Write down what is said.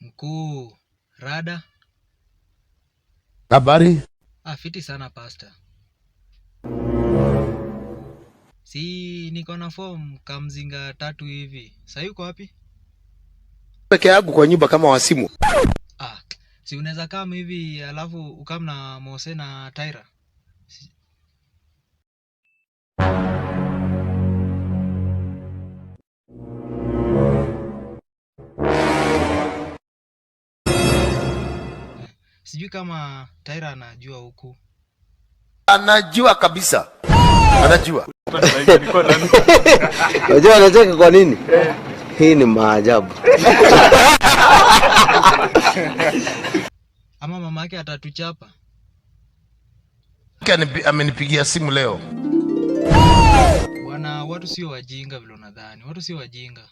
Mkuu, rada? Habari? Fiti sana pastor. Si niko na form kamzinga 3 hivi. Sasa uko wapi? Peke yangu kwa nyumba kama wasimu. Si unaweza kama hivi alafu ukam na Mose na Tyra. Sijui kama Tyra anajua huku. Anajua kabisa. Anajua. Unajua anacheka kwa nini? Hii ni maajabu. Ama mama yake atatuchapa. Amenipigia simu leo. Watu sio wajinga vile unadhani. Watu sio wajinga.